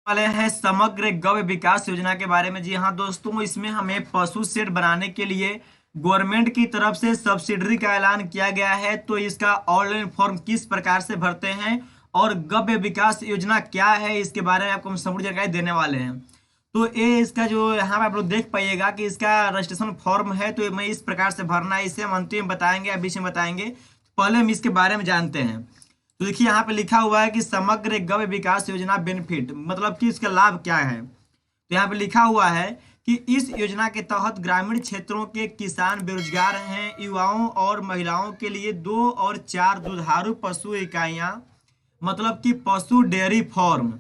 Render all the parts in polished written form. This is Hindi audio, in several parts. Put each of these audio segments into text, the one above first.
वाले हैं समग्र गव्य विकास योजना के बारे में। जी हाँ दोस्तों, इसमें हमें पशु शेड बनाने के लिए गवर्नमेंट की तरफ से सब्सिडी का ऐलान किया गया है। तो इसका ऑनलाइन फॉर्म किस प्रकार से भरते हैं और गव्य विकास योजना क्या है, इसके बारे में आपको हम संपूर्ण जानकारी देने वाले हैं। तो ये इसका जो यहाँ पे आप लोग देख पाइएगा कि इसका रजिस्ट्रेशन फॉर्म है, तो मैं इस प्रकार से भरना है। इसे हम अंतिम में बताएंगे या बीच में बताएंगे, पहले हम इसके बारे में जानते हैं। तो देखिए यहाँ पे लिखा हुआ है कि समग्र गव्य विकास योजना बेनिफिट, मतलब कि इसका लाभ क्या है। तो यहाँ पे लिखा हुआ है कि इस योजना के तहत ग्रामीण क्षेत्रों के किसान बेरोजगार हैं, युवाओं और महिलाओं के लिए 2 और 4 दुधारू पशु इकाइयां, मतलब कि पशु डेयरी फार्म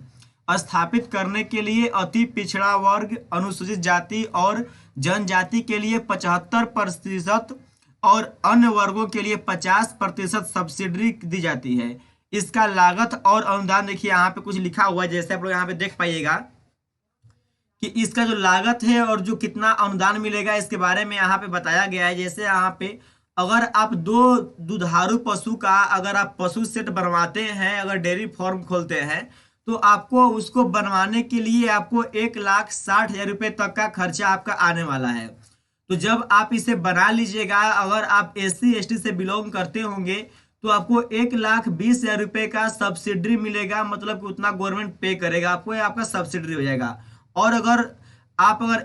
स्थापित करने के लिए अति पिछड़ा वर्ग, अनुसूचित जाति और जनजाति के लिए 75% और अन्य वर्गों के लिए 50% सब्सिडी दी जाती है। इसका लागत और अनुदान देखिए यहाँ पे कुछ लिखा हुआ है, जैसे आप लोग यहाँ पे देख पाइएगा कि इसका जो लागत है और जो कितना अनुदान मिलेगा इसके बारे में यहाँ पे बताया गया है। जैसे यहाँ पे अगर आप 2 दुधारू पशु का अगर आप पशु सेट बनवाते हैं, अगर डेयरी फार्म खोलते हैं, तो आपको उसको बनवाने के लिए आपको 1,60,000 रुपये तक का खर्चा आपका आने वाला है। तो जब आप इसे बना लीजिएगा, अगर आप SC ST से बिलोंग करते होंगे तो आपको 1,20,000 रुपये का सब्सिडी मिलेगा, मतलब कि उतना गवर्नमेंट पे करेगा आपको, आपका सब्सिडी हो जाएगा। और अगर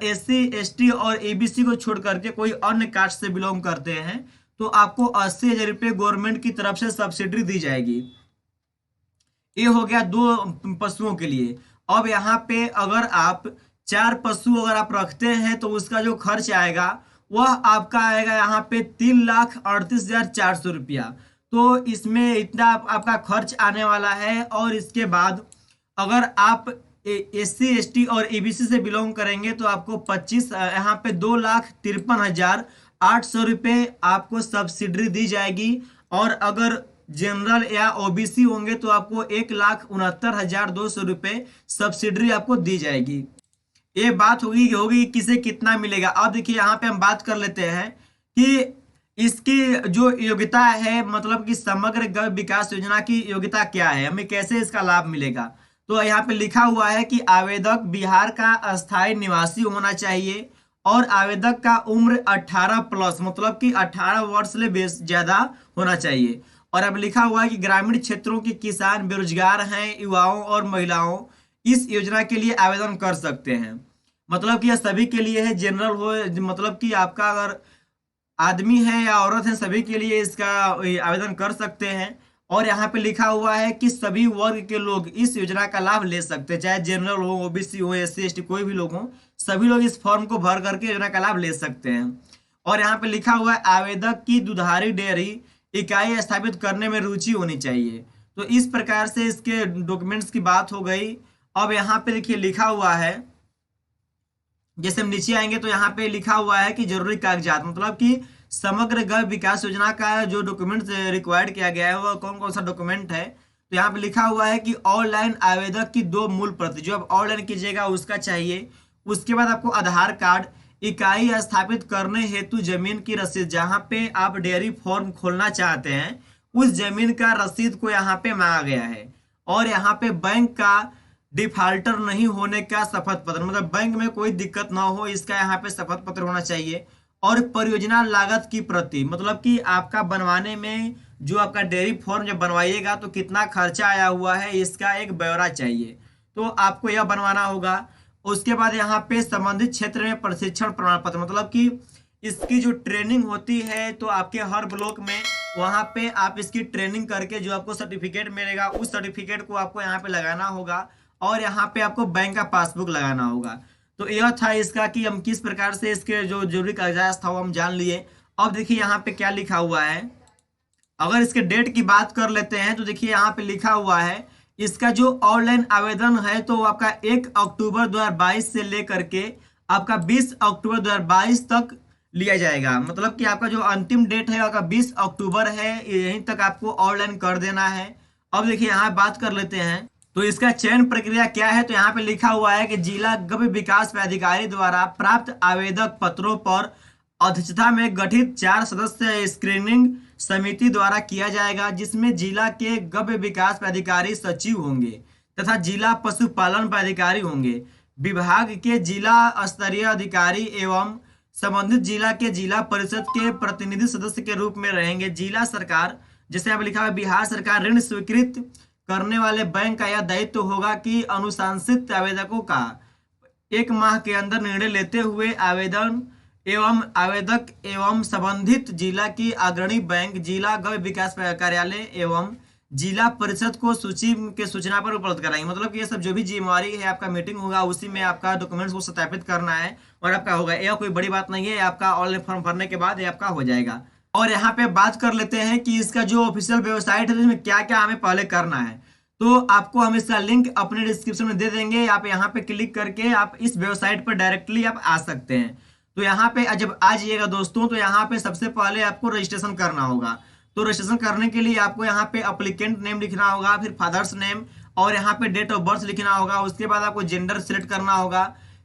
SC ST और ABC को छोड़ करके कोई अन्य कास्ट से बिलोंग करते हैं तो आपको 80,000 रुपये गवर्नमेंट की तरफ से सब्सिडी दी जाएगी। ये हो गया 2 पशुओं के लिए। अब यहाँ पे अगर आप 4 पशु अगर आप रखते हैं तो उसका जो खर्च आएगा वह आपका आएगा यहाँ पे 3,38,400 रुपया। तो इसमें इतना आपका खर्च आने वाला है। और इसके बाद अगर आप SC ST और ABC से बिलोंग करेंगे तो आपको 25 यहाँ पे 2,53,800 रुपये आपको सब्सिडी दी जाएगी। और अगर जनरल या OBC होंगे तो आपको 1,69,200 रुपये सब्सिडी आपको दी जाएगी। ये बात होगी किसे कितना मिलेगा। अब देखिए यहाँ पे हम बात कर लेते हैं कि इसकी जो योग्यता है, मतलब कि समग्र गव्य विकास योजना की योग्यता क्या है, हमें कैसे इसका लाभ मिलेगा। तो यहाँ पे लिखा हुआ है कि आवेदक बिहार का अस्थायी निवासी होना चाहिए और आवेदक का उम्र 18+, मतलब कि 18 वर्ष से ज्यादा होना चाहिए। और अब लिखा हुआ है कि ग्रामीण क्षेत्रों के किसान बेरोजगार हैं, युवाओं और महिलाओं इस योजना के लिए आवेदन कर सकते हैं। मतलब कि यह सभी के लिए है, जनरल हो, मतलब कि आपका अगर आदमी है या औरत है, सभी के लिए इसका आवेदन कर सकते हैं। और यहाँ पे लिखा हुआ है कि सभी वर्ग के लोग इस योजना का लाभ ले सकते हैं, चाहे जनरल हो, OBC हो, SC ST कोई भी लोग हो, सभी लोग इस फॉर्म को भर करके योजना का लाभ ले सकते हैं। और यहाँ पे लिखा हुआ है आवेदक की दुधारी डेयरी इकाई स्थापित करने में रुचि होनी चाहिए। तो इस प्रकार से इसके डॉक्यूमेंट्स की बात हो गई। अब यहाँ पे देखिए लिखा हुआ है, जैसे हम नीचे आएंगे तो यहाँ पे लिखा हुआ है कि जरूरी कागजात, मतलब कि समग्र गव्य विकास योजना का जो डॉक्यूमेंट रिक्वायर्ड किया गया है वह कौन कौन सा डॉक्यूमेंट है। तो यहाँ पे लिखा हुआ है कि ऑनलाइन आवेदक की 2 मूल प्रति, जो आप ऑनलाइन कीजिएगा उसका चाहिए। उसके बाद आपको आधार कार्ड, इकाई स्थापित करने हेतु जमीन की रसीद, जहाँ पे आप डेयरी फार्म खोलना चाहते हैं उस जमीन का रसीद को यहाँ पे मांगा गया है। और यहाँ पे बैंक का डिफाल्टर नहीं होने का शपथ पत्र, मतलब बैंक में कोई दिक्कत ना हो इसका यहाँ पे शपथ पत्र होना चाहिए। और परियोजना लागत की प्रति, मतलब कि आपका बनवाने में जो आपका डेयरी फार्म जब बनवाइएगा तो कितना खर्चा आया हुआ है इसका एक ब्यौरा चाहिए, तो आपको यह बनवाना होगा। उसके बाद यहाँ पे संबंधित क्षेत्र में प्रशिक्षण प्रमाण पत्र, मतलब कि इसकी जो ट्रेनिंग होती है तो आपके हर ब्लॉक में वहाँ पे आप इसकी ट्रेनिंग करके जो आपको सर्टिफिकेट मिलेगा उस सर्टिफिकेट को आपको यहाँ पे लगाना होगा। और यहाँ पे आपको बैंक का पासबुक लगाना होगा। तो यह था इसका कि हम किस प्रकार से इसके जो जरूरी कागजात था वो हम जान लिए। अब देखिए यहाँ पे क्या लिखा हुआ है, अगर इसके डेट की बात कर लेते हैं तो देखिए यहाँ पे लिखा हुआ है इसका जो ऑनलाइन आवेदन है तो आपका 1 अक्टूबर 2022 से लेकर के आपका 20 अक्टूबर 2022 तक लिया जाएगा। मतलब कि आपका जो अंतिम डेट है आपका 20 अक्टूबर है, यहीं तक आपको ऑनलाइन कर देना है। अब देखिए यहाँ बात कर लेते हैं तो इसका चयन प्रक्रिया क्या है। तो यहाँ पे लिखा हुआ है कि जिला गव्य विकास प्राधिकारी द्वारा प्राप्त आवेदक पत्रों पर अध्यक्षता में गठित 4 सदस्य स्क्रीनिंग समिति द्वारा किया जाएगा, जिसमें जिला के गव्य विकास प्राधिकारी सचिव होंगे तथा जिला पशुपालन पदाधिकारी होंगे। विभाग के जिला स्तरीय अधिकारी एवं संबंधित जिला के जिला परिषद के प्रतिनिधि सदस्य के रूप में रहेंगे। जिला सरकार, जैसे यहाँ लिखा हुआ बिहार सरकार ऋण स्वीकृत करने वाले बैंक का यह दायित्व होगा कि अनुशंसित आवेदकों का 1 माह के अंदर निर्णय लेते हुए आवेदन एवं आवेदक एवं संबंधित जिला की अग्रणी बैंक, जिला गव्य विकास कार्यालय एवं जिला परिषद को सूची के सूचना पर उपलब्ध कराएंगे। मतलब कि ये सब जो भी जिम्मेवारी है, आपका मीटिंग होगा उसी में आपका डॉक्यूमेंट्स को सत्यापित करना है और आपका होगा। यह कोई बड़ी बात नहीं है, आपका ऑनलाइन फॉर्म भरने के बाद ये आपका हो जाएगा। और यहाँ पे बात कर लेते हैं कि इसका जो ऑफिशियल वेबसाइट है इसमें क्या क्या हमें पहले करना है। तो आपको हम इसका लिंक अपने डिस्क्रिप्शन में दे देंगे, आप यहाँ पे क्लिक करके आप इस वेबसाइट पर डायरेक्टली आप आ सकते हैं। तो यहाँ पे जब आ जाइएगा दोस्तों, तो यहाँ पे सबसे पहले आपको रजिस्ट्रेशन करना होगा। तो रजिस्ट्रेशन करने के लिए आपको यहाँ पे अप्लीकेंट नेम लिखना होगा, फिर फादर्स नेम और यहाँ पे डेट ऑफ बर्थ लिखना होगा। उसके बाद आपको जेंडर सिलेक्ट करना होगा।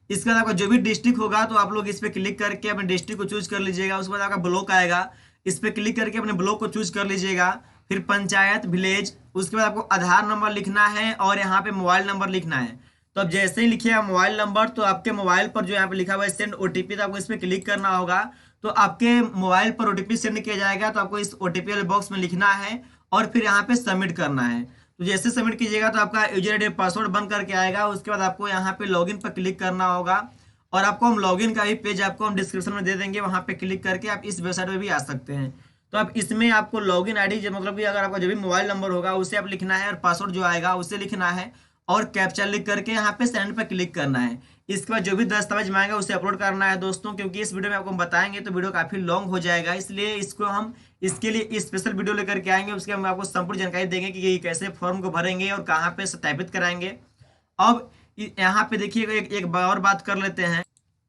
इसके बाद आपका जो भी डिस्ट्रिक्ट होगा तो आप लोग इस पर क्लिक करके अपने डिस्ट्रिक्ट को चूज कर लीजिएगा। उसके बाद आपका ब्लॉक आएगा, इस पर क्लिक करके अपने ब्लॉक को चूज कर लीजिएगा। फिर पंचायत, विलेज, उसके बाद आपको आधार नंबर लिखना है और यहाँ पे मोबाइल नंबर लिखना है। तो अब जैसे ही लिखिएगा मोबाइल नंबर, तो आपके मोबाइल पर जो यहाँ पे लिखा हुआ है सेंड ओटीपी, तो आपको इस पर क्लिक करना होगा। तो आपके मोबाइल पर ओटीपी सेंड किया जाएगा। तो आपको इस ओटीपी वाले बॉक्स में लिखना है और फिर यहाँ पे सबमिट करना है। तो जैसे सबमिट कीजिएगा तो आपका यूजर आईडी पासवर्ड बन करके आएगा। उसके बाद आपको यहाँ पे लॉगिन पर क्लिक करना होगा और आपको हम लॉगिन का भी पेज आपको हम डिस्क्रिप्शन में दे देंगे, वहाँ पे क्लिक करके आप इस वेबसाइट पर भी आ सकते हैं। तो आप इसमें आपको लॉगिन आईडी मतलब कि अगर आपका जो भी मोबाइल नंबर होगा उसे आप लिखना है और पासवर्ड जो आएगा उसे लिखना है और कैप्चा लिख करके यहाँ पे सेंड पे क्लिक करना है। इसके बाद जो भी दस्तावेज मांगेगा उसे अपलोड करना है दोस्तों, क्योंकि इस वीडियो में आपको बताएंगे तो वीडियो काफी लॉन्ग हो जाएगा, इसलिए इसको हम इसके लिए स्पेशल वीडियो लेकर के आएंगे। उसके हम आपको संपूर्ण जानकारी देंगे कि ये कैसे फॉर्म को भरेंगे और कहाँ पे सत्यापित कराएंगे। अब यहाँ पे देखिए एक और बात कर लेते हैं।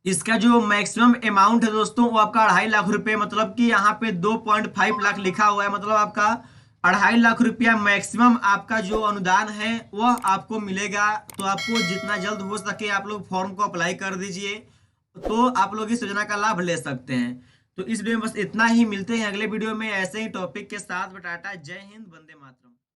इसका जो मैक्सिमम अमाउंट है दोस्तों वो आपका 2.5 लाख रुपए, मतलब कि यहाँ पे 2.5 लाख लिखा हुआ है। मतलब आपका 2.5 लाख रुपया मैक्सिमम आपका जो अनुदान है वह आपको मिलेगा। तो आपको जितना जल्द हो सके आप लोग फॉर्म को अप्लाई कर दीजिए, तो आप लोग इस योजना का लाभ ले सकते हैं। तो इस वीडियो में बस इतना ही, मिलते हैं अगले वीडियो में ऐसे ही टॉपिक के साथ। टाटा, जय हिंद, वंदे मातरम।